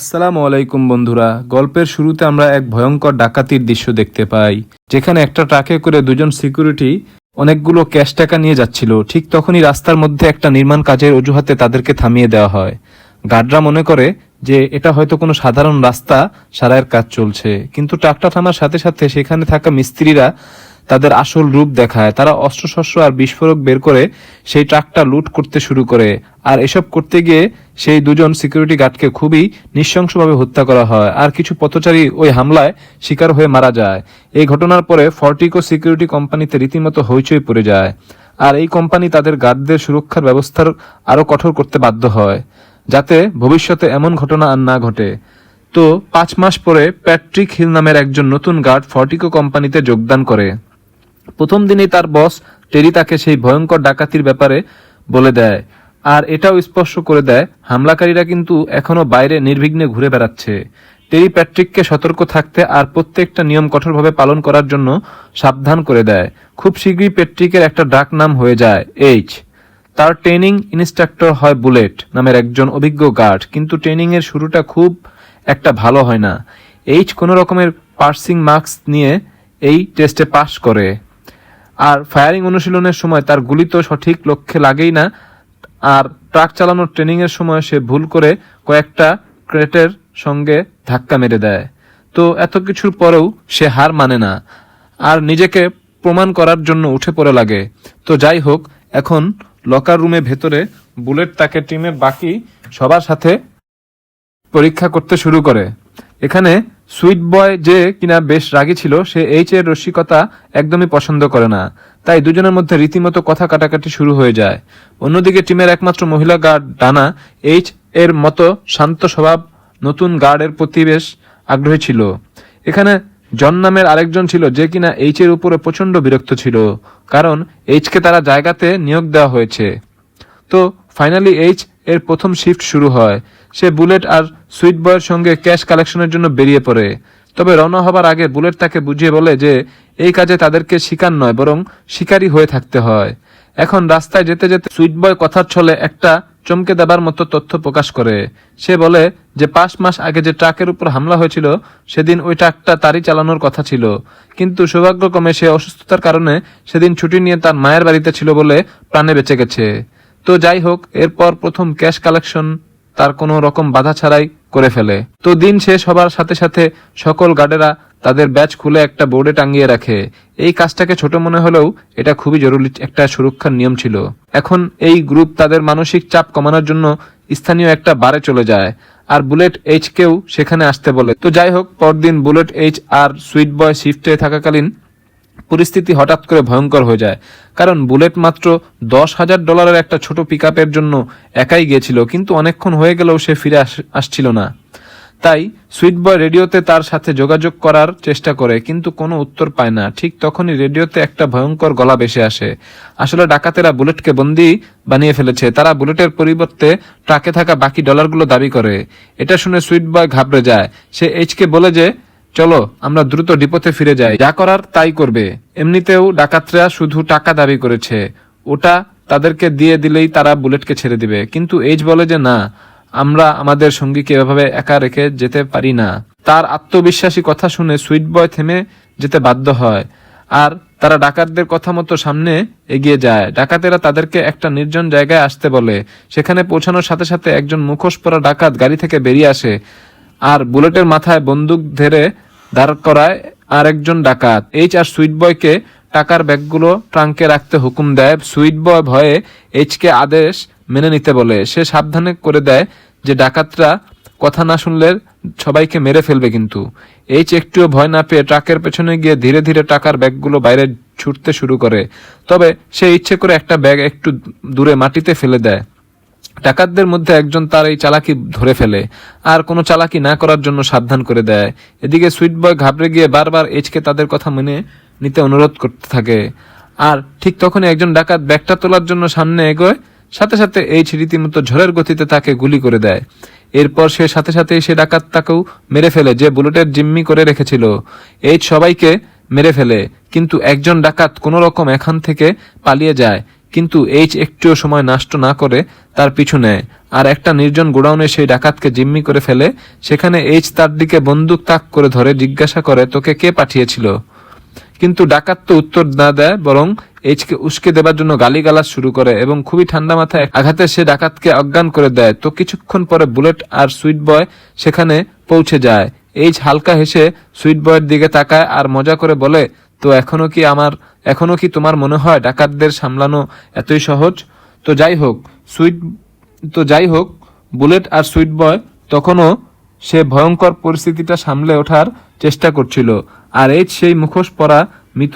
আসসালামু আলাইকুম বন্ধুরা। গল্পের শুরুতে আমরা এক ভয়ঙ্কর ডাকাতির দৃশ্য দেখতে পাই, যেখানে একটা ট্রাকে করে দুজন সিকিউরিটি অনেকগুলো ক্যাশ টাকা নিয়ে যাচ্ছিল। ঠিক তখনই রাস্তার মধ্যে একটা নির্মাণ কাজের অজুহাতে তাদেরকে থামিয়ে দেওয়া হয়। গার্ডরা মনে করে যে এটা হয়তো কোনো সাধারণ রাস্তা সারাইয়ের কাজ চলছে, কিন্তু ট্রাকটা থামার সাথে সাথে সেখানে থাকা মিস্ত্রিরা তাদের আসল রূপ দেখায়। তারা অস্ত্রশস্ত্র আর বিস্ফোরক বের করে সেই ট্রাকটা লুট করতে শুরু করে। আর এসব করতে গিয়ে সেই দুজন সিকিউরিটি গার্ডকে খুবই নৃশংসভাবে হত্যা করা হয়, আর কিছু পথচারী ওই হামলায় শিকার হয়ে মারা যায়। এই ঘটনার পরে ফর্টিকো সিকিউরিটি কোম্পানিতে রীতিমতো হইচই পড়ে যায়, আর এই কোম্পানি তাদের গার্ডদের সুরক্ষার ব্যবস্থার আরো কঠোর করতে বাধ্য হয়, যাতে ভবিষ্যতে এমন ঘটনা আর না ঘটে। তো 5 মাস পরে প্যাট্রিক হিল নামের একজন নতুন গার্ড ফর্টিকো কোম্পানিতে যোগদান করে। প্রথম দিনেই তার বস টেরি তাকে সেই ভয়ঙ্কর ডাকাতির ব্যাপারে বলে দেয়, আর এটাও স্পষ্ট করে দেয় হামলাকারীরা কিন্তু এখনো বাইরে নির্বিঘ্নে ঘুরে বেড়াচ্ছে। টেরি প্যাট্রিককে সতর্ক থাকতে আর প্রত্যেকটা নিয়ম কঠোরভাবে পালন করার জন্য সাবধান করে দেয়। খুব শীঘ্রই প্যাট্রিকের একটা ডাক নাম হয়ে যায় এইচ। তার ট্রেনিং ইনস্ট্রাক্টর হয় বুলেট নামের একজন অভিজ্ঞ গার্ড, কিন্তু ট্রেনিং এর শুরুটা খুব একটা ভালো হয় না। এইচ কোনো রকমের পার্সিং মার্কস নিয়ে এই টেস্টে পাশ করে, আর ফায়ারিং অনুশীলনের সময় তার গুলি তো সঠিক লক্ষ্যে লাগেই না, আর ট্রাক চালানোর ট্রেনিং এর সময় সে ভুল করে কয়েকটা ক্রেটের সঙ্গে ধাক্কা মেরে দেয়। তো এত কিছুর পরেও সে হার মানে না, আর নিজেকে প্রমাণ করার জন্য উঠে পড়ে লাগে। তো যাই হোক, এখন লকার রুমে ভেতরে বুলেট তাকে টিমের বাকি সবার সাথে পরীক্ষা করতে শুরু করে। এখানে সুইট বয় যে কিনা বেশ রাগী ছিল, সে এইচ এর রসিকতা একদমই পছন্দ করে না, তাই দুজনের মধ্যে রীতিমতো কথা কাটাকাটি শুরু হয়ে যায়। অন্যদিকে টিমের একমাত্র মহিলা গার্ড ডানা এইচ এর মতো শান্ত স্বভাব নতুন গার্ডের প্রতি বেশ আগ্রহী ছিল। এখানে জন নামের আরেকজন ছিল, যে কিনা এইচ এর উপরে প্রচন্ড বিরক্ত ছিল, কারণ এইচ কে তারা জায়গাতে নিয়োগ দেওয়া হয়েছে। তো ফাইনালি এইচ এর প্রথম শিফট শুরু হয়। সে বুলেট আর সুইট বয়ের সঙ্গে ক্যাশ কালেকশনের জন্য বেরিয়ে পড়ে। তবে রওনা হবার আগে বুলেট তাকে বুঝিয়ে বলে যে এই কাজে তাদেরকে শিকার নয়, বরং শিকারী হয়ে থাকতে হয়। এখন রাস্তায় যেতে যেতে সুইট বয় কথার ছলে একটা চমকে দেবার মতো তথ্য প্রকাশ করে। সে বলে যে 5 মাস আগে যে ট্রাকের উপর হামলা হয়েছিল, সেদিন ওই ট্রাকটা তারই চালানোর কথা ছিল, কিন্তু সৌভাগ্যক্রমে সে অসুস্থতার কারণে সেদিন ছুটি নিয়ে তার মায়ের বাড়িতে ছিল বলে প্রাণে বেঁচে গেছে। তো যাই হোক, এরপর প্রথম ক্যাশ কালেকশন তার কোনো রকম বাধা ছাড়াই করে ফেলে। তো দিন শেষ হবার সাথে সাথে সকল গার্ডেরা তাদের ব্যাচ খুলে একটা বোর্ডে টাঙিয়ে রাখে। এই কাজটাকে ছোট মনে হলেও এটা খুবই জরুরি একটা সুরক্ষার নিয়ম ছিল। এখন এই গ্রুপ তাদের মানসিক চাপ কমানোর জন্য স্থানীয় একটা বারে চলে যায়, আর বুলেট এইচ কেও সেখানে আসতে বলে। তো যাই হোক, পরদিন বুলেট এইচ আর সুইট বয় শিফটে থাকাকালীন পরিস্থিতি হঠাৎ করে ভয়ঙ্কর হয়ে যায়, কারণ বুলেট মাত্র $10,000 একটা ছোট পিকআপের জন্য একাই গিয়েছিল, কিন্তু অনেকক্ষণ হয়ে গেলেও সে ফিরে আসছিল না। তাই সুইট বয় রেডিওতে তার সাথে যোগাযোগ করার চেষ্টা করে, কিন্তু কোনো উত্তর পায় না। ঠিক তখনই রেডিওতে একটা ভয়ঙ্কর গলা ভেসে আসে। আসলে ডাকাতেরা বুলেটকে বন্দী বানিয়ে ফেলেছে। তারা বুলেটের পরিবর্তে ট্রাকে থাকা বাকি ডলারগুলো দাবি করে। এটা শুনে সুইট বয় ঘাবড়ে যায়। সে এইচকে বলে যে চলো আমরা দ্রুত ডিপোতে ফিরে যাই, যা করার তাই করবে। এমনিতেও ডাকাতরা শুধু টাকা দাবি করেছে, ওটা তাদেরকে দিয়ে দিলেই তারা বুলেটকে ছেড়ে দিবে। কিন্তু এইচ বলে যে না, আমরা আমাদের সঙ্গীকে এভাবে একা রেখে যেতে পারি না। তার আত্মবিশ্বাসী কথা শুনে সুইট বয় থেমে যেতে বাধ্য হয়, আর তারা ডাকাতদের কথা মতো সামনে এগিয়ে যায়। ডাকাতেরা তাদেরকে একটা নির্জন জায়গায় আসতে বলে। সেখানে পৌঁছানোর সাথে সাথে একজন মুখোশ পরা ডাকাত গাড়ি থেকে বেরিয়ে আসে, আর বুলেটের মাথায় বন্দুক ধরে দাঁড় করায় আর একজন ডাকাত। এইচ আর সুইট বয়কে টাকার ব্যাগগুলো ট্রাঙ্কে রাখতে হুকুম দেয়। সুইট বয় ভয়ে এইচকে আদেশ মেনে নিতে বলে। সে সাবধানে করে দেয় যে ডাকাতরা কথা না শুনলে সবাইকে মেরে ফেলবে, কিন্তু এইচ একটুও ভয় না পেয়ে ট্রাকের পেছনে গিয়ে ধীরে ধীরে টাকার ব্যাগগুলো বাইরে ছুটতে শুরু করে। তবে সে ইচ্ছে করে একটা ব্যাগ একটু দূরে মাটিতে ফেলে দেয়। ডাকাতদের মধ্যে একজন তার এই চালাকি ধরে ফেলে, আর কোনো চালাকি না করার জন্য সাবধান করে দেয়। এদিকে সুইট বয় ঘাবড়ে গিয়ে বারবার এইচকে তাদের কথা মেনে নিতে অনুরোধ করতে থাকে, আর ঠিক তখনই একজন ডাকাত ব্যাগটা তোলার জন্য সামনে এগোয়। সাথে সাথে এইচ রীতিমতো ঝড়ের গতিতে তাকে গুলি করে দেয়। এরপর সে সাথে সাথে সে ডাকাত তাকেও মেরে ফেলে, যে বুলেটের জিম্মি করে রেখেছিল। এইচ সবাইকে মেরে ফেলে, কিন্তু একজন ডাকাত কোনো রকম এখান থেকে পালিয়ে যায়। কিন্তু এইচ একটুও সময় নষ্ট না করে তার পিছু নেয় আর একটা নির্জন গোডাউনে সেই ডাকাতকে জিম্মি করে ফেলে। সেখানে এইচ তার দিকে বন্দুক তাক করে ধরে জিজ্ঞাসা করে, তোকে কে পাঠিয়েছিল? কিন্তু ডাকাত তো উত্তর না দেয়, বরং এইচকে উস্কে দেবার জন্য গালিগালাজ শুরু করে এবং খুবই ঠান্ডা মাথায় আঘাতে সে ডাকাতকে অজ্ঞান করে দেয়। তো কিছুক্ষণ পরে বুলেট আর সুইট বয় সেখানে পৌঁছে যায়। এইচ হালকা হেসে সুইট বয়ের দিকে তাকায় আর মজা করে বলে, তো এখনো কি তোমার মনে হয় ডাকাতদের সামলানো এতই সহজ? তো যাই হোক বুলেট আর সুইট বয় তখনও সে ভয়ঙ্কর পরিস্থিতিটা সামলে ওঠার চেষ্টা করছিল। আর এইচ সেই মুখোশ পরা মৃত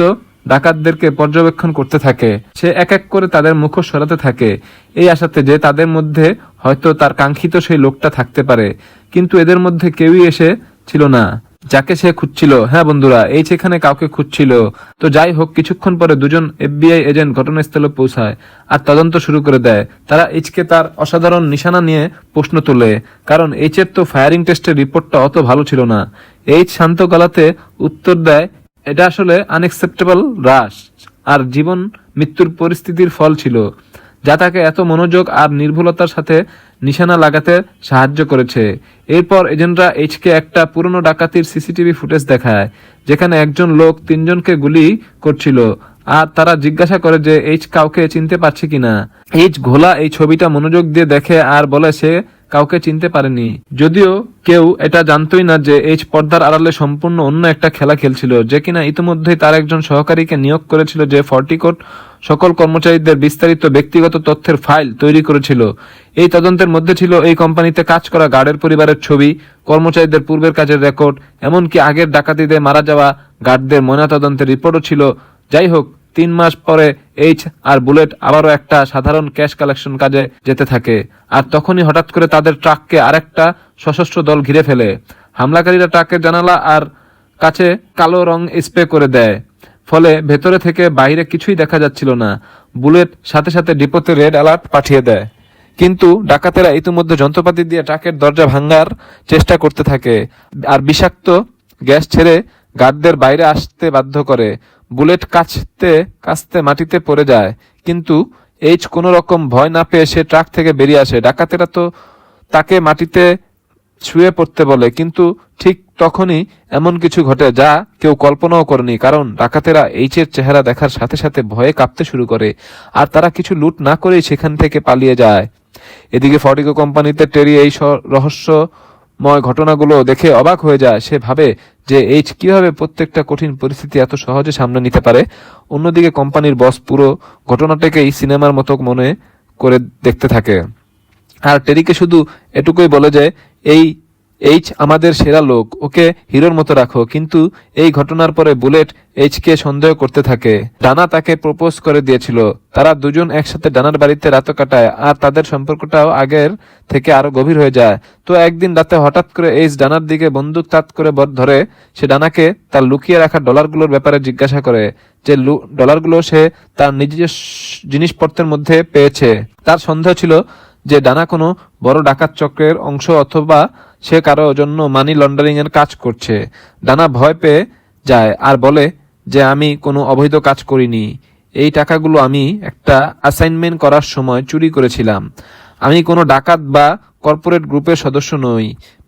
ডাকাতদেরকে পর্যবেক্ষণ করতে থাকে। সে এক এক করে তাদের মুখোশ সরাতে থাকে, এই আশাতে যে তাদের মধ্যে হয়তো তার কাঙ্ক্ষিত সেই লোকটা থাকতে পারে। কিন্তু এদের মধ্যে কেউই এসে ছিল না যাকে সে খুঁজছিল। হ্যাঁ বন্ধুরা, এইচ এখানে কাউকে খুঁজছিল। তো যাই হোক, কিছুক্ষণ পরে দুজন FBI এজেন্ট ঘটনাস্থলে পৌঁছায় আর তদন্ত শুরু করে দেয়। তারা এইচকে তার অসাধারণ নিশানা নিয়ে প্রশ্ন তোলে, কারণ এইচের তো ফায়ারিং টেস্টের রিপোর্টটা অত ভালো ছিল না। এইচ শান্ত গলাতে উত্তর দেয়, এটা আসলে আনএক্সেপ্টেবল রাশ আর জীবন মৃত্যুর পরিস্থিতির ফল ছিল, যা তাকে এত মনোযোগ আর নির্ভুলতার সাথে নিশানা লাগাতে সাহায্য করেছে। এরপর এজেন্টরা এইচকে একটা পুরনো ডাকাতির CCTV ফুটেজ দেখায়, যেখানে একজন লোক 3 জনকে গুলি করছিল আর তারা জিজ্ঞাসা করে যে এইচ কাউকে চিনতে পারছে কিনা। এইচ ঘোলা এই ছবিটা মনোযোগ দিয়ে দেখে আর বলে সে কাউকে চিনতে পারেনি, যদিও কেউ এটা জানতোই না যে এইচ পর্দার আড়ালে সম্পূর্ণ অন্য একটা খেলা খেলছিল, যে কিনা ইতিমধ্যেই তার একজন সহকারীকে নিয়োগ করেছিল যে ফর্টিকোট সকল কর্মচারীদের বিস্তারিত ব্যক্তিগত তথ্যের ফাইল তৈরি করেছিল। এই তদন্তের মধ্যে ছিল এই কোম্পানিতে কাজ করা গার্ডের পরিবারের ছবি, কর্মচারীদের পূর্বের কাজের রেকর্ড, এমনকি আগের ডাকাতিতে মারা যাওয়া গার্ডদের ময়নাতদন্তের রিপোর্টও ছিল। যাই হোক, 3 মাস পরে এইচ আর বুলেট আবারও একটা সাধারণ ক্যাশ কালেকশন কাজে যেতে থাকে। আর তখনই হঠাৎ করে তাদের ট্রাককে আরেকটা সশস্ত্র দল ঘিরে ফেলে। হামলাকারীরা ট্রাকের জানালা আর কাছে কালো রং স্প্রে করে দেয়, ফলে ভেতরে থেকে বাইরে কিছুই দেখা যাচ্ছিল না। বুলেট সাথে সাথে ডিপোতে রেড অ্যালার্ট পাঠিয়ে দেয়, কিন্তু ডাকাতেরা ইতিমধ্যে যন্ত্রপাতি দিয়ে ট্রাকের দরজা ভাঙার চেষ্টা করতে থাকে আর বিষাক্ত গ্যাস ছেড়ে গার্ডদের বাইরে আসতে বাধ্য করে। বুলেট কাছতে মাটিতে পড়ে যায়, কিন্তু এইচ কোনো রকম ভয় না পেয়ে সে ট্রাক থেকে বেরিয়ে আসে। ডাকাতেরা তো তাকে মাটিতে শুয়ে পড়তে বলে, কিন্তু ঠিক তখনই এমন কিছু ঘটে যা কেউ কল্পনাও করেনি, কারণ ডাকাতেরা এইচের চেহারা দেখার সাথে সাথে ভয়ে কাঁপতে শুরু করে আর তারা কিছু লুট না করেই সেখান থেকে পালিয়ে যায়। এদিকে ফর্টিকো কোম্পানিতে টেরি এই রহস্যময় ঘটনাগুলো দেখে অবাক হয়ে যায়। সে ভাবে যে এইচ কিভাবে প্রত্যেকটা কঠিন পরিস্থিতি এত সহজে সামনে নিতে পারে। অন্যদিকে কোম্পানির বস পুরো ঘটনাটাকেই সিনেমার মতো মনে করে দেখতে থাকে আর টেরিকে শুধু এটুকুই বলে যে এইচ আমাদের সেরা লোক, ওকে হিরোর মতো রাখো। কিন্তু এই ঘটনার পরে বুলেট এইচকে সন্দেহ করতে থাকে। ডানা তাকে প্রপোজ করে দিয়েছিল। তারা দুজন একসাথে ডানার বাড়িতে রাত কাটায় আর তাদের সম্পর্কটাও আগের থেকে আরো গভীর হয়ে যায়। তো একদিন রাতে হঠাৎ করে এইচ ডানার দিকে বন্দুক তাক করে ধরে সে ডানাকে তার লুকিয়ে রাখা ডলারগুলোর ব্যাপারে জিজ্ঞাসা করে, যে ডলারগুলো সে তার নিজের জিনিসপত্রের মধ্যে পেয়েছে। তার সন্দেহ ছিল যে ডানা কোনো বড় ডাকাত চক্রের অংশ অথবা সে কারো জন্য মানি লন্ডারিং এর কাজ করছে। ডানা ভয় পেয়ে যায় আর বলে যে আমি কোনো অবৈধ কাজ করিনি, এই টাকাগুলো আমি একটা অ্যাসাইনমেন্ট করার সময় চুরি করেছিলাম। আমি কোনো ডাকাত বা কর্পোরেট গ্রুপের সদস্য নই,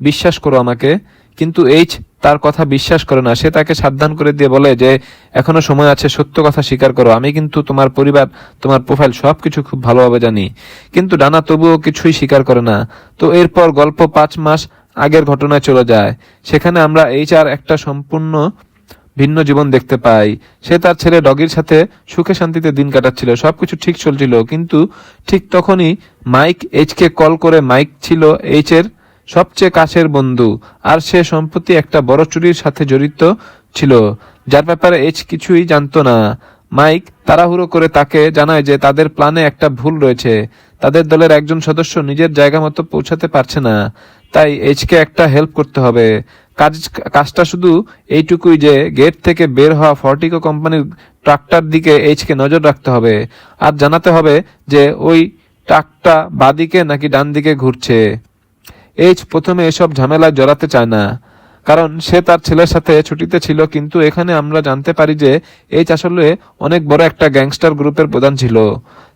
বিশ্বাস করো আমাকে। কিন্তু এইচ তার কথা বিশ্বাস করে না। সে তাকে সাবধান করে দিয়ে বলে যে এখনো সময় আছে, সত্য কথা স্বীকার করো। আমি কিন্তু তোমার পরিবার, তোমার প্রোফাইল সবকিছু খুব ভালোভাবে জানি। কিন্তু ডানা তবুও কিছুই স্বীকার করে না। তো এরপর গল্প 5 মাস আগের ঘটনায় চলে যায়। সেখানে আমরা এইচ আর একটা সম্পূর্ণ ভিন্ন জীবন দেখতে পাই। সে তার ছেলে ডগির সাথে সুখে শান্তিতে দিন কাটাচ্ছিল, সবকিছু ঠিক চলছিল। কিন্তু ঠিক তখনই মাইক এইচকে কল করে। মাইক ছিল এইচের সবচেয়ে কাছের বন্ধু আর সে সম্প্রতি একটা বড় চুরির সাথে জড়িত ছিল, যার ব্যাপারে এইচ কিছুই জানতো না। মাইক তাড়াহুড়ো করে তাকে জানায় যে তাদের প্ল্যানে একটা ভুল রয়েছে। তাদের দলের একজন সদস্য নিজের জায়গা মতো পৌঁছাতে পারছে না, তাই এইচকে একটা হেল্প করতে হবে। কাজটা শুধু এইটুকুই যে গেট থেকে বের হওয়া ফর্টিকো কোম্পানির ট্রাকটার দিকে এইচকে নজর রাখতে হবে আর জানাতে হবে যে ওই ট্রাকটা বাদিকে নাকি ডান দিকে ঘুরছে। এইচ প্রথমে এসব ঝামেলায় জড়াতে চায় না, কারণ সে তার ছেলের সাথে ছুটিতে ছিল। কিন্তু এখানে আমরা জানতে পারি যে এইচ আসলে অনেক বড় একটা গ্যাংস্টার গ্রুপের প্রধান ছিল।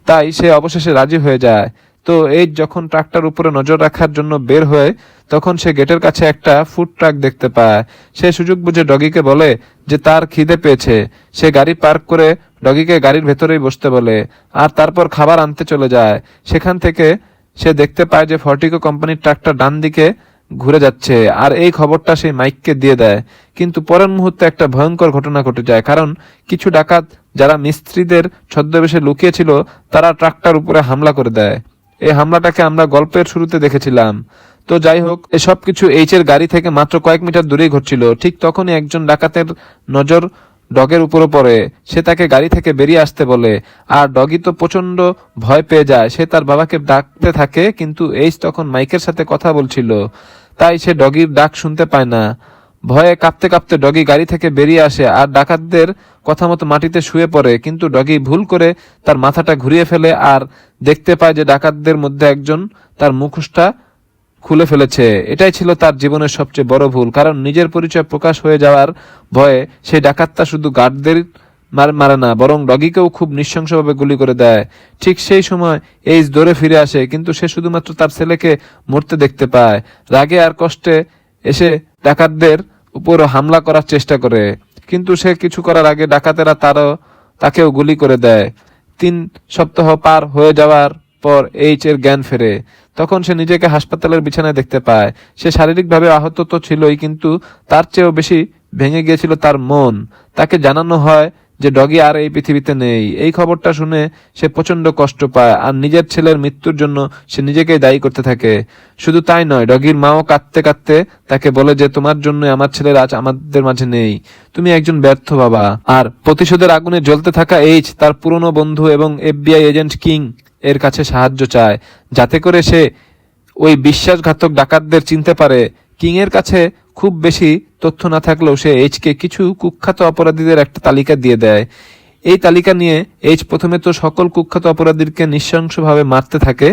তাই সে অবশেষে রাজি হয়ে যায়। তো এই যখন ট্রাকটার উপরে নজর রাখার জন্য বের হয়ে, তখন সে গেটের কাছে একটা ফুড ট্রাক দেখতে পায়। সে সুযোগ বুঝে ডগিকে বলে যে তার খিদে পেয়েছে। সে গাড়ি পার্ক করে ডগিকে গাড়ির ভেতরেই বসতে বলে, আর তারপর খাবার আনতে চলে যায়। সেখান থেকে সে দেখতে পায় যে ফর্টিকো কোম্পানির ট্রাকটা ডান দিকে ঘুরে যাচ্ছে, আর এই খবরটা সেই মাইককে দিয়ে দেয়। কিন্তু পরের মুহূর্তে একটা ভয়ঙ্কর ঘটনা ঘটে যায়, কারণ কিছু ডাকাত যারা মিস্ত্রিদের ছদ্মবেশে লুকিয়েছিল তারা ট্রাকটার উপরে হামলা করে দেয়। এই হামলাটাকে আমরা গল্পের শুরুতে দেখেছিলাম। তো যাই হোক, এসব কিছু এইচ এর গাড়ি থেকে মাত্র কয়েক মিটার দূরেই ঘটছিল। ঠিক তখনই একজন ডাকাতের নজর ডগের উপরে পড়ে। সে তাকে গাড়ি থেকে বেরিয়ে আসতে বলে, আর ডগি তো প্রচন্ড ভয় পেয়ে যায়। সে তার বাবাকে ডাকতে থাকে, কিন্তু এইচ তখন মাইকের সাথে কথা বলছিল, তাই সে ডগির ডাক শুনতে পায় না। ভয়ে কাঁপতে কাঁপতে ডগি গাড়ি থেকে বেরিয়ে আসে আর ডাকাতদের কথা মতো মাটিতে শুয়ে পড়ে। কিন্তু ডগি ভুল করে তার মাথাটা ঘুরিয়ে ফেলে আর দেখতে পায় যে ডাকাতদের মধ্যে একজন তার মুখোশটা খুলে ফেলেছে। এটাই ছিল তার জীবনের সবচেয়ে বড় ভুল, কারণ নিজের পরিচয় প্রকাশ হয়ে যাওয়ার ভয়ে সেই ডাকাতটা শুধু গার্ডদের মারে না, বরং ডগিকেও খুব নৃশংসভাবে গুলি করে দেয়। ঠিক সেই সময় এইচ দৌড়ে ফিরে আসে, কিন্তু সে শুধুমাত্র তার ছেলেকে মরতে দেখতে পায়। রাগে আর কষ্টে এসে ডাকাতদের উপর হামলা করার চেষ্টা করে, কিন্তু সে কিছু করার আগে ডাকাতেরা তাকেও গুলি করে দেয়। 3 সপ্তাহ পার হয়ে যাওয়ার পর এইচ এর জ্ঞান ফেরে। তখন সে নিজেকে হাসপাতালের বিছানায় দেখতে পায়। সে শারীরিকভাবে আহত তো ছিলই, কিন্তু তার চেয়েও বেশি ভেঙে গিয়েছিল তার মন। তাকে জানানো হয় যে ডগি আর এই পৃথিবীতে নেই। এই খবরটা শুনে সে প্রচন্ড কষ্ট পায়, আর নিজের ছেলের মৃত্যুর জন্য সে নিজেকেই দায়ী করতে থাকে। শুধু তাই নয়, ডগির মাও কাঁদতে কাঁদতে তাকে বলে যে তোমার জন্য আমার ছেলের আজ আমাদের মাঝে নেই, তুমি একজন ব্যর্থ বাবা। আর প্রতিশোধের আগুনে জ্বলতে থাকা এইচ তার পুরনো বন্ধু এবং এফবিআই এজেন্ট কিং এর কাছে সাহায্য চায়, যাতে করে সে ওই বিশ্বাসঘাতক ডাকাতদের চিনতে পারে। কিং এর কাছে খুব বেশি তথ্য না থাকলেও সে এইচকে কিছু কুখ্যাত অপরাধীদের একটা তালিকা দিয়ে দেয়। এই তালিকা নিয়ে এইচ প্রথমে তো সকল কুখ্যাত অপরাধীকে নৃশংসভাবে মারতে থাকে।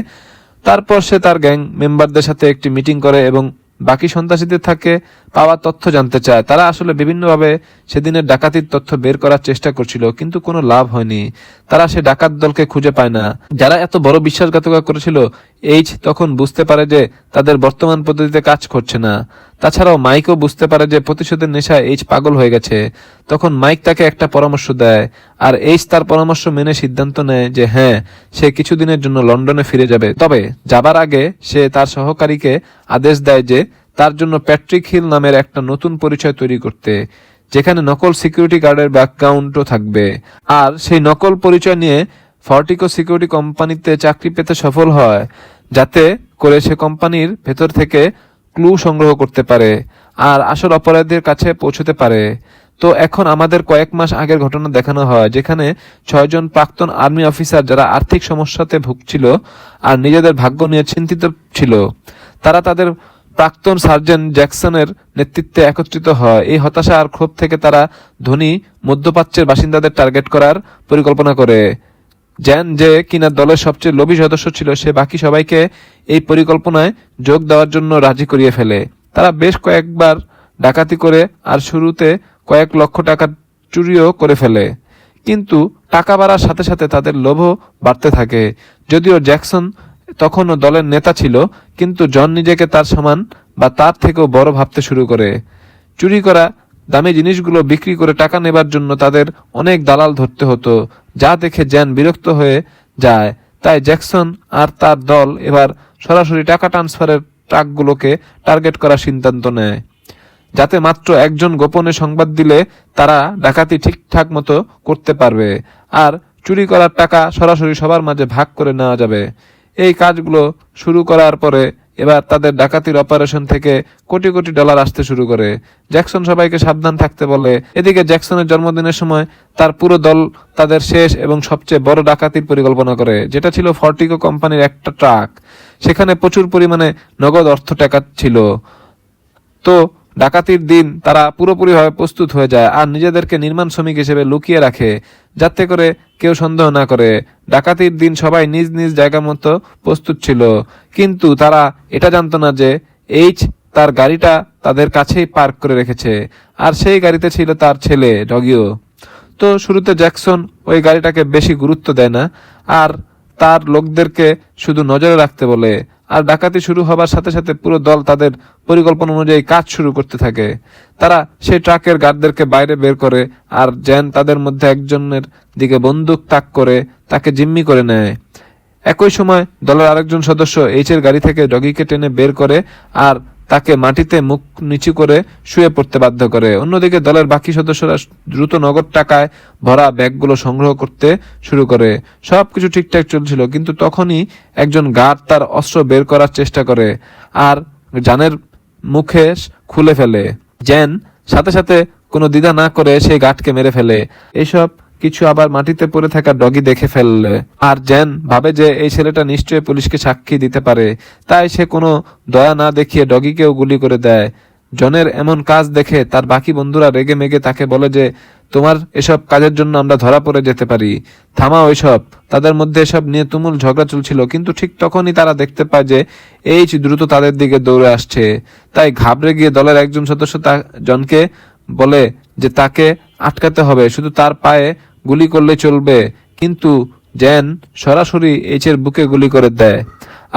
তারপর সে তার গ্যাং মেম্বারদের সাথে একটি মিটিং করে এবং বাকি সন্ত্রাসীদের থাকে পাওয়া তথ্য জানতে চায়। তারা আসলে বিভিন্নভাবে সেদিনের ডাকাতির তথ্য বের করার চেষ্টা করছিল, কিন্তু কোনো লাভ হয়নি। তারা সে ডাকাত দলকে খুঁজে পায় না যারা এত বড় বিশ্বাসঘাতকতা করেছিল। এইচ তখন বুঝতে পারে যে তাদের বর্তমান পদ্ধতিতে কাজ করছে না। তাছাড়াও মাইকও বুঝতে পারে যে প্রতিশোধের নেশায় এইচ পাগল হয়ে গেছে। তখন মাইক তাকে একটা পরামর্শ দেয়, আর এইচ তার পরামর্শ মেনে সিদ্ধান্ত নেয় যে হ্যাঁ, সে কিছুদিনের জন্য লন্ডনে ফিরে যাবে। তবে যাবার আগে সে তার সহকারীকে আদেশ দেয় যে তার জন্য প্যাট্রিক হিল নামের একটা নতুন পরিচয় তৈরি করতে, যেখানে নকল সিকিউরিটি গার্ডের ব্যাকগ্রাউন্ডও থাকবে। আর সেই নকল পরিচয় নিয়ে ফর্টিকো সিকিউরিটি কোম্পানিতে চাকরি পেতে সফল হয়, যাতে করে সে কোম্পানির ভেতর থেকে ক্লু সংগ্রহ করতে পারে আর আসল অপরাধীদের কাছে পৌঁছতে পারে। তো এখন আমাদের কয়েক মাস আগের ঘটনা দেখানো হয়, যেখানে 6 জন প্রাক্তন আর্মি অফিসার যারা আর্থিক সমস্যাতে ভুগছিল আর নিজেদের ভাগ্য নিয়ে চিন্তিত ছিল, তারা তাদের প্রাক্তন সার্জেন্ট জ্যাকসনের নেতৃত্বে একত্রিত হয়। এই হতাশা আর ক্ষোভ থেকে তারা ধনী মধ্যপ্রাচ্যের বাসিন্দাদের টার্গেট করার পরিকল্পনা করে। জ্যান, যে কিনা দলের সবচেয়ে লোভী সদস্য ছিল, সে বাকি সবাইকে এই পরিকল্পনায় যোগ দেওয়ার জন্য রাজি করিয়ে ফেলে। তারা বেশ কয়েকবার ডাকাতি করে আর শুরুতে কয়েক লক্ষ টাকা চুরিও করে ফেলে, কিন্তু টাকা বাড়ার সাথে সাথে তাদের লোভও বাড়তে থাকে। যদিও জ্যাকসন তখনও দলের নেতা ছিল, কিন্তু জন নিজেকে তার সমান বা তার থেকেও বড় ভাবতে শুরু করে। চুরি করা দামি জিনিসগুলো বিক্রি করে টাকা নেবার জন্য তাদের অনেক দালাল ধরতে হতো, যা দেখে জ্যান বিরক্ত হয়ে যায়। তাই জ্যাকসন আর তার দল এবার সরাসরি টাকা ট্রান্সফারের ট্রাকগুলোকে টার্গেট করার সিদ্ধান্ত নেয়, যাতে মাত্র একজন গোপনে সংবাদ দিলে তারা ডাকাতি ঠিকঠাক মতো করতে পারবে আর চুরি করার টাকা সরাসরি সবার মাঝে ভাগ করে নেওয়া যাবে। এই কাজগুলো শুরু করার পরে এবার তাদের ডাকাতির অপারেশন থেকে কোটি কোটি ডলার আসতে শুরু করে। জ্যাকসন সবাইকে সাবধান থাকতে বলে। এদিকে জ্যাকসনের জন্মদিনের সময় তার পুরো দল তাদের শেষ এবং সবচেয়ে বড় ডাকাতির পরিকল্পনা করে, যেটা ছিল ফর্টিকো কোম্পানির একটা ট্রাক। সেখানে প্রচুর পরিমাণে নগদ অর্থ টাকা ছিল। তো ডাকাতির দিন তারা পুরোপুরিভাবে প্রস্তুত হয়ে যায় আর নিজেদেরকে নির্মাণ শ্রমিক হিসেবে লুকিয়ে রাখে, যাতে করে কেউ সন্দেহ না করে। ডাকাতির দিন সবাই নিজ নিজ জায়গা মতো প্রস্তুত ছিল, কিন্তু তারা এটা জানতো না যে এইচ তার গাড়িটা তাদের কাছেই পার্ক করে রেখেছে, আর সেই গাড়িতে ছিল তার ছেলে ডগিও। তো শুরুতে জ্যাকসন ওই গাড়িটাকে বেশি গুরুত্ব দেয় না, আর তার লোকদেরকে শুধু নজরে রাখতে বলে। আর ডাকাতি শুরু হবার সাথে সাথে পুরো দল তাদের পরিকল্পনা অনুযায়ী কাজ শুরু করতে থাকে। তারা সেই ট্রাকের গার্ডদেরকে বাইরে বের করে, আর জ্যান তাদের মধ্যে একজনের দিকে বন্দুক তাক করে তাকে জিম্মি করে নেয়। একই সময় দলের আরেকজন সদস্য এইচের গাড়ি থেকে ডগিকে টেনে বের করে আর তাকে মাটিতে মুখ নিচু করে শুয়ে পড়তে বাধ্য করে। অন্যদিকে দলের বাকি সদস্যরা দ্রুত নগদ টাকায় ভরা ব্যাগগুলো সংগ্রহ করতে শুরু করে। সবকিছু ঠিকঠাক চলছিল, কিন্তু তখনই একজন গার্ড তার অস্ত্র বের করার চেষ্টা করে আর জানের মুখে খুলে ফেলে। জ্যান সাথে সাথে কোনো দ্বিধা না করে সেই গার্ডকে মেরে ফেলে। এইসব কিছু আবার মাটিতে পড়ে থাকা ডগি দেখে ফেললে, আর জ্যান ভাবে যে এই ছেলেটা নিশ্চয়ই পুলিশকে সাক্ষী দিতে পারে, তাই সে কোনো দয়া না দেখিয়ে ডগিকেও গুলি করে দেয়। জনের এমন কাজ দেখে তার বাকি বন্ধুরা রেগে মেগে তাকে বলে যে, তোমার এসব কাজের জন্য আমরা ধরা পড়ে যেতে পারি, থামাও এসব। তাদের মধ্যে এসব নিয়ে তুমুল ঝগড়া চলছিল, কিন্তু ঠিক তখনই তারা দেখতে পায় যে এইচ দ্রুত তাদের দিকে দৌড়ে আসছে। তাই ঘাবড়ে গিয়ে দলের একজন সদস্য জনকে বলে যে তাকে আটকাতে হবে, শুধু তার পায়ে গুলি করলে চলবে। কিন্তু জ্যান সরাসরি এইচের বুকে গুলি করে দেয়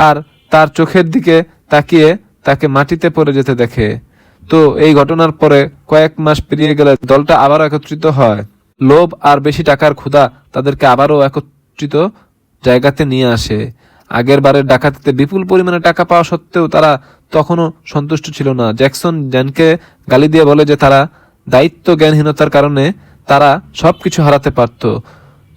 আর তার চোখের দিকে তাকিয়ে তাকে মাটিতে পড়ে যেতে দেখে। তো এই ঘটনার পরে কয়েক মাস পেরিয়ে গেলে দলটা আবারও একত্রিত হয়। লোভ আর বেশি টাকার ক্ষুধা তাদেরকে আবারও একত্রিত জায়গাতে নিয়ে আসে। আগের বারের ডাকাতিতে বিপুল পরিমাণে টাকা পাওয়া সত্ত্বেও তারা তখনও সন্তুষ্ট ছিল না। জ্যাকসন জ্যানকে গালি দিয়ে বলে যে তারা দায়িত্ব জ্ঞানহীনতার কারণে তারা সবকিছু হারাতে পারত।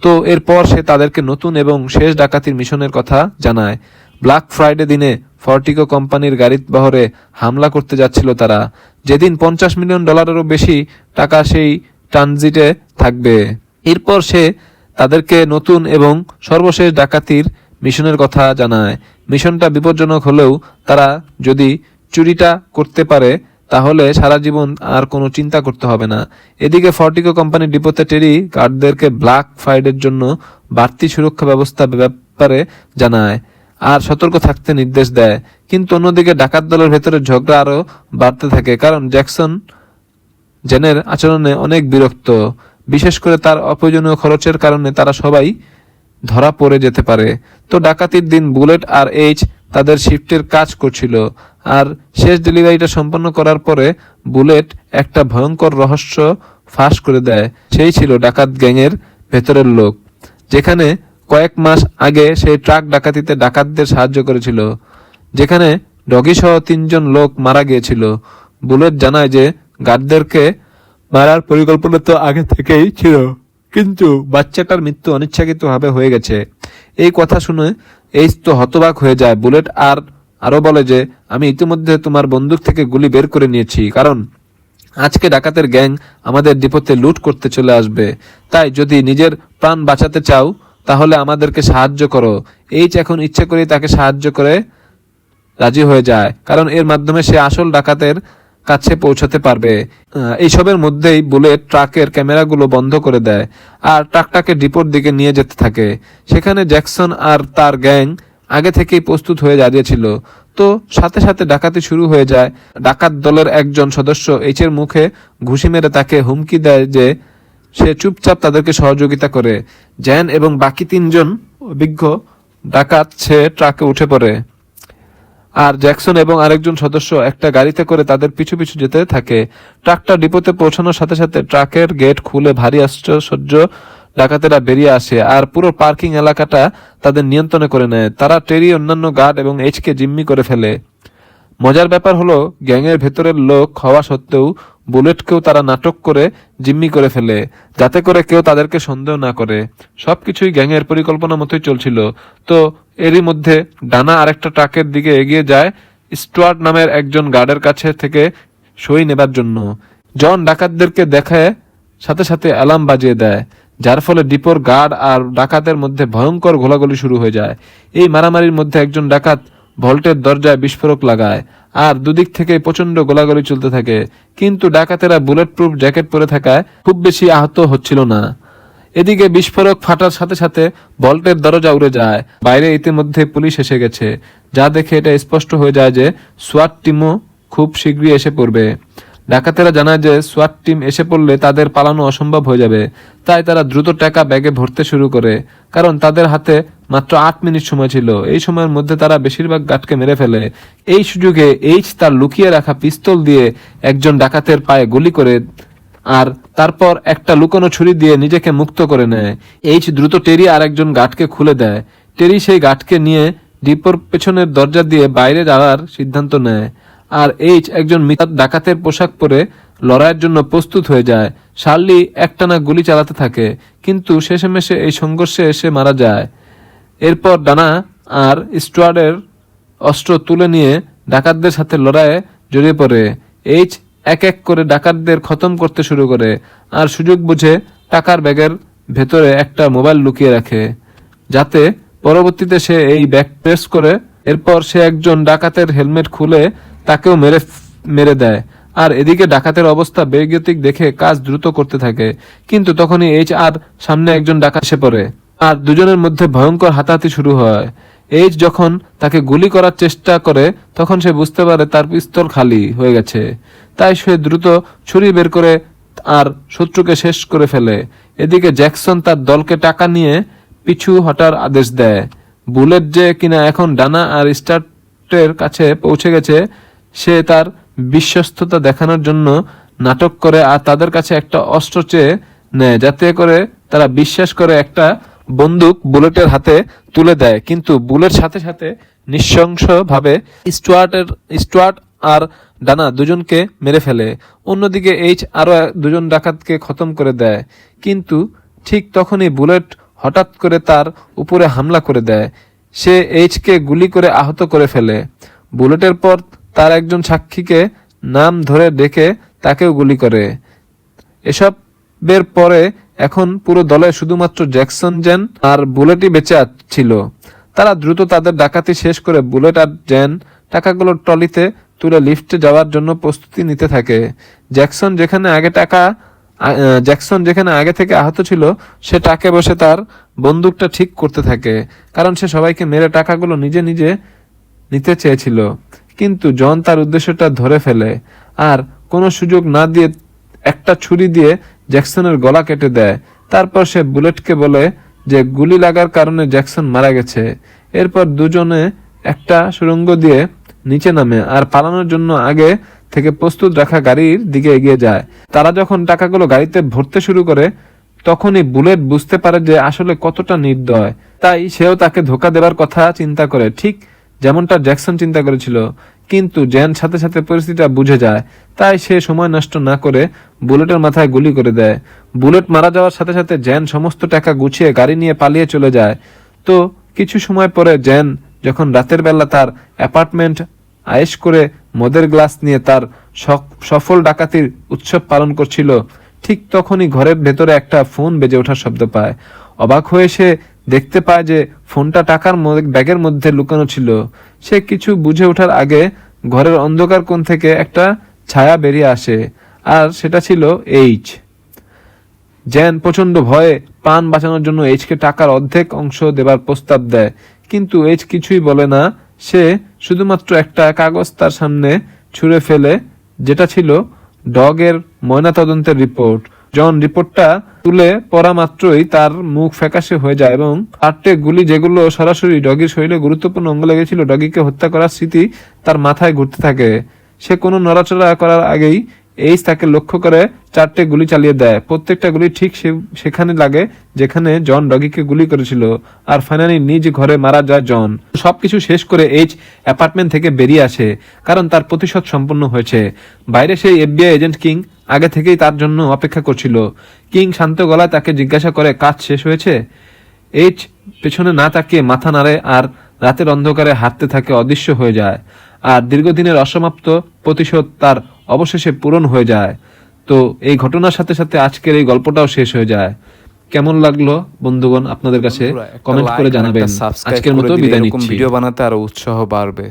তো এরপর সে তাদেরকে নতুন এবং শেষ ডাকাতির মিশনের কথা জানায়। ব্ল্যাক ফ্রাইডে দিনে ফর্টিকো কোম্পানির গাড়ি বহরে হামলা করতে যাচ্ছিল তারা, যেদিন $50 মিলিয়ন বেশি টাকা সেই ট্রানজিটে থাকবে। এরপর সে তাদেরকে নতুন এবং সর্বশেষ ডাকাতির মিশনের কথা জানায়। মিশনটা বিপজ্জনক হলেও তারা যদি চুরিটা করতে পারে তাহলে সারা জীবন আর কোনো চিন্তা করতে হবে না। এদিকে ফর্টিকো কোম্পানির ডিপোতে টেরি গার্ডদেরকে ব্ল্যাক ফ্রাইডের জন্য বাড়তি সুরক্ষা ব্যবস্থা ব্যাপারে জানায় আর সতর্ক থাকতে নির্দেশ দেয়। কিন্তু অন্যদিকে ডাকাত দলের ভেতরে ঝগড়া আরো বাড়তে থাকে, কারণ জ্যাকসন জেনের আচরণে অনেক বিরক্ত। বিশেষ করে তার অপ্রয়োজনীয় খরচের কারণে তারা সবাই ধরা পড়ে যেতে পারে। তো ডাকাতির দিন বুলেট আর এইচ তাদের শিফটের কাজ করছিল, আর শেষ ডেলিভারিটা সম্পন্ন করার পরে বুলেট একটা ভয়ঙ্কর রহস্য ফাঁস করে দেয়। সেই ছিল ডাকাত গ্যাংয়ের ভেতরের লোক, যেখানে কয়েক মাস আগে সেই ট্রাক ডাকাতিতে ডাকাতদের সাহায্য করেছিল, যেখানে ডগি সহ 3 জন লোক মারা গিয়েছিল। বুলেট জানায় যে গার্ডদেরকে মারার পরিকল্পনা তো আগে থেকেই ছিল, কিন্তু বাচ্চাটার মৃত্যু অনিচ্ছাকৃতভাবে হয়ে গেছে। এই কথা শুনে এইচ তো হতবাক হয়ে যায়। বুলেট আরো বলে যে, আমি ইতিমধ্যে তোমার বন্দুক থেকে গুলি বের করে নিয়েছি, কারণ আজকে ডাকাতের গ্যাং আমাদের ডিপোতে লুট করতে চলে আসবে। তাই যদি নিজের প্রাণ বাঁচাতে চাও তাহলে আমাদেরকে সাহায্য করো। এইচ এখন ইচ্ছে করে তাকে সাহায্য করে রাজি হয়ে যায়, কারণ এর মাধ্যমে সে আসল ডাকাতের কাছে পৌঁছাতে পারবে। এইসবের মধ্যেই বুলেট ট্রাকের ক্যামেরাগুলো বন্ধ করে দেয় আর ট্রাকটাকে ডিপোর দিকে নিয়ে যেতে থাকে। সেখানে জ্যাকসন আর তার গ্যাং আগে থেকেই প্রস্তুত হয়ে দাঁড়িয়েছিল। তো সাথে সাথে ডাকাতি শুরু হয়ে যায়। ডাকাত দলের একজন সদস্য এইচের মুখে ঘুষি মেরে তাকে হুমকি দেয় যে সে চুপচাপ তাদেরকে সহযোগিতা করে। জ্যান এবং বাকি 3 জন অভিজ্ঞ ডাকাত সে ট্রাকে উঠে পড়ে, আর জ্যাকসন এবং আরেকজন সদস্য একটা গাড়িতে করে তাদের পিছু পিছু যেতে থাকে। ট্রাকটা ডিপোতে পৌঁছানোর সাথে সাথে ট্রাকের গেট খুলে ভারী আশ্চর্য ডাকাতেরা বেরিয়ে আসে আর পুরো পার্কিং এলাকাটা তাদের নিয়ন্ত্রণে করে নেয়। তারা টেরি, অন্যান্য গার্ড এবং এইচকে জিম্মি করে ফেলে। মজার ব্যাপার হলো, গ্যাংয়ের ভেতরের লোক হওয়া সত্ত্বেও বুলেটকেও তারা নাটক করে জিম্মি করে ফেলে, যাতে করে কেউ তাদেরকে সন্দেহ না করে। সবকিছুই গ্যাংয়ের পরিকল্পনা মতোই চলছিল। তো এরই মধ্যে ডানা আরেকটা ট্রাকের দিকে এগিয়ে যায় স্টুয়ার্ট নামের একজন গার্ডের কাছে থেকে সই নেবার জন্য। জন ডাকাতদেরকে দেখায় সাথে সাথে অ্যালার্ম বাজিয়ে দেয়, যার ফলে ডিপোর গার্ড আর ডাকাতের মধ্যে ভয়ঙ্কর গোলাগুলি শুরু হয়ে যায়। এই মারামারির মধ্যে একজন ডাকাত ভল্টের দরজায় বিস্ফোরক লাগায় আর দুদিক থেকে প্রচন্ড গোলাগুলি চলতে থাকে, কিন্তু ডাকাতেরা বুলেট প্রুফ জ্যাকেট পরে থাকায় খুব বেশি আহত হচ্ছিল না। এদিকে বিস্ফোরক ফাটার সাথে সাথে ভল্টের দরজা উড়ে যায়। বাইরে ইতিমধ্যে পুলিশ এসে গেছে, যা দেখে এটা স্পষ্ট হয়ে যায় যে সোয়াট টিমও খুব শীঘ্রই এসে পড়বে। ডাকাতেরা জানায় যে সোয়াট টিম এসে পড়লে তাদের পালানো অসম্ভব হয়ে যাবে, তাই তারা দ্রুত টাকা ব্যাগে ভরতে শুরু করে, কারণ তাদের হাতে মাত্র 8 মিনিট সময় ছিল। এই সময়ের মধ্যে তারা বেশিরভাগ গার্ডকে মেরে ফেলে। এই সুযোগে এইচ তার লুকিয়ে রাখা পিস্তল দিয়ে একজন ডাকাতের পায়ে গুলি করে আর তারপর একটা লুকানো ছুরি দিয়ে নিজেকে মুক্ত করে নেয়। এইচ দ্রুত টেরি আর একজন গার্ডকে খুলে দেয়। টেরি সেই গার্ডকে নিয়ে ডিপোর পেছনের দরজা দিয়ে বাইরে যাওয়ার সিদ্ধান্ত নেয়, আর এইচ একজন ডাকাতের পোশাক পরে লড়াইয়ের জন্য প্রস্তুত হয়ে যায়। শার্লি একটানা গুলি চালাতে থাকে, কিন্তু শেষেমেশে এই সংঘর্ষে এসে মারা যায়। এরপর ডানা আর স্টুয়ার্ডের অস্ত্র তুলে নিয়ে ডাকাতদের সাথে লড়াইয়ে জড়িয়ে পড়ে। এইচ এক এক করে ডাকাতদের খতম করতে শুরু করে, আর সুযোগ বুঝে টাকার ব্যাগের ভেতরে একটা মোবাইল লুকিয়ে রাখে, যাতে পরবর্তীতে সে এই ব্যাগ প্রেস করে। এরপর সে একজন ডাকাতের হেলমেট খুলে তাকেও মেরে দেয়। আর এদিকে ডাকাতের অবস্থা বেগতিক দেখে কাজ দ্রুত করতে থাকে, কিন্তু তখনই এইচ আর সামনে একজন ডাকাত এসে পড়ে, আর দুজনের মধ্যে ভয়ঙ্কর হাতাহাতি শুরু হয়। এইচ যখন তাকে গুলি করার চেষ্টা করে তখন সে বুঝতে পারে তার পিস্তল খালি হয়ে গেছে, তাই সে দ্রুত ছুরি বের করে আর শত্রুকে শেষ করে ফেলে। এদিকে জ্যাকসন তার দলকে টাকা নিয়ে পিছু হটার আদেশ দেয়। বুলেট যে কিনা এখন ডানা আর স্টার্টের কাছে পৌঁছে গেছে, সে তার বিশ্বস্ততা দেখানোর জন্য নাটক করে আর তাদের কাছে একটা অস্ত্র চেয়ে নেয়, যাতে করে তারা বিশ্বাস করে একটা বন্দুক বুলেটের হাতে তুলে দেয়। কিন্তু বুলেট সাথে সাথে নৃশংসভাবে স্টুয়ার্ট আর ডানা দুজনকে মেরে ফেলে। অন্যদিকে এইচ আরো দুজন ডাকাতকে খতম করে দেয়, কিন্তু ঠিক তখনই বুলেট হঠাৎ করে তার উপরে হামলা করে দেয়। সে এইচকে গুলি করে আহত করে ফেলে। বুলেটের পর তার একজন সাক্ষীকে নাম ধরে ডেকে তাকেও গুলি করে। এসবের পরে এখন পুরো দলে শুধুমাত্র জ্যাকসন, জেন আর বুলেটই বেঁচে ছিল। তারা দ্রুত তাদের ডাকাতি শেষ করে বুলেট আর জেন টাকাগুলো ট্রলিতে তুলে লিফটে যাওয়ার জন্য প্রস্তুতি নিতে থাকে। জ্যাকসন যেখানে আগে থেকে আহত ছিল, সে টাকে বসে তার বন্দুকটা ঠিক করতে থাকে, কারণ সে সবাইকে মেরে টাকাগুলো নিজে নিজে নিতে চেয়েছিল। কিন্তু জন তার উদ্দেশ্যটা ধরে ফেলে আর কোনো সুযোগ না দিয়ে একটা ছুরি দিয়ে জ্যাকসনের গলা কেটে দেয়। তারপর সে বুলেটকে বলে যে গুলি লাগার কারণে জ্যাকসন মারা গেছে। এরপর দুজনে একটা সুড়ঙ্গ দিয়ে নিচে নামে আর পালানোর জন্য আগে থেকে প্রস্তুত রাখা গাড়ির দিকে এগিয়ে যায়। তারা যখন টাকাগুলো গাড়িতে ভরতে শুরু করে, তখনই বুলেট বুঝতে পারে যে আসলে কতটা নির্দয়, তাই সেও তাকে ধোকা দেবার কথা চিন্তা করে, ঠিক যেমনটা জ্যাকসন চিন্তা করেছিল। কিন্তু জেন সাথে সাথে পরিস্থিতিটা বুঝে যায়, তাই সে সময় নষ্ট না করে বুলেটের মাথায় গুলি করে দেয়। বুলেট মারা যাওয়ার সাথে সাথে জেন সমস্ত টাকা গুছিয়ে গাড়ি নিয়ে পালিয়ে চলে যায়। তো কিছু সময় পরে জেন যখন রাতের বেলা তার অ্যাপার্টমেন্ট আয়েশ করে মদের গ্লাস নিয়ে তার সফল ডাকাতির উৎসব পালন করছিল, ঠিক তখনই ঘরের ভেতরে একটা ফোন বেজে ওঠার শব্দ পায়। অবাক হয়ে সে দেখতে পায় যে ফোনটা টাকার ব্যাগের মধ্যে লুকানো ছিল। সে কিছু বুঝে ওঠার আগে ঘরের অন্ধকার কোণ থেকে একটা ছায়া বেরিয়ে আসে, আর সেটা ছিল এইচ। জেন প্রচন্ড ভয়ে প্রাণ বাঁচানোর জন্য এইচকে টাকার অর্ধেক অংশ দেবার প্রস্তাব দেয়, কিন্তু এইচ কিছুই বলে না। সে শুধুমাত্র একটা কাগজ তার সামনে ছুঁড়ে ফেলে, যেটা ছিল ডগের ময়নাতদন্তের রিপোর্ট। জন রিপোর্টটা তুলে পড়া মাত্রই তার মুখ ফ্যাকাশে হয়ে যায় এবং 8টে গুলি, যেগুলো সরাসরি ডগির শরীরে গুরুত্বপূর্ণ অঙ্গ লেগেছিল, ডগিকে হত্যা করার স্মৃতি তার মাথায় ঘুরতে থাকে। সে কোনো নড়াচড়া করার আগেই এইচ তাকে লক্ষ্য করে 4টে গুলি চালিয়ে দেয়। প্রত্যেকটা গুলি ঠিক সেখানে লাগে যেখানে জন ডগিকে গুলি করেছিল, আর ফাইনালি নিজ ঘরে মারা যায় জন। সবকিছু শেষ করে এইচ অ্যাপার্টমেন্ট থেকে বেরিয়ে আসে, কারণ তার প্রতিশোধ সম্পন্ন হয়েছে। বাইরে সেই এফবিআই এজেন্ট কিং আগে থেকেই তার জন্য অপেক্ষা করছিল। কিং শান্ত গলায় তাকে জিজ্ঞাসা করে, কাজ শেষ হয়েছে? এইচ পেছনে না তাকিয়ে মাথা নাড়ে আর রাতের অন্ধকারে হাঁটতে থাকে, অদৃশ্য হয়ে যায়। আর দীর্ঘদিনের অসমাপ্ত প্রতিশোধ তার অবশেষে পূরণ হয়ে যায়। তো এই ঘটনার সাথে সাথে আজকের এই গল্পটাও শেষ হয়ে যায়। কেমন লাগলো বন্ধুগণ আপনাদের কাছে কমেন্ট করে জানাবেন। আজকের মতো বিদায় নিচ্ছি। ভিডিও বানাতে আরো উৎসাহ বাড়বে।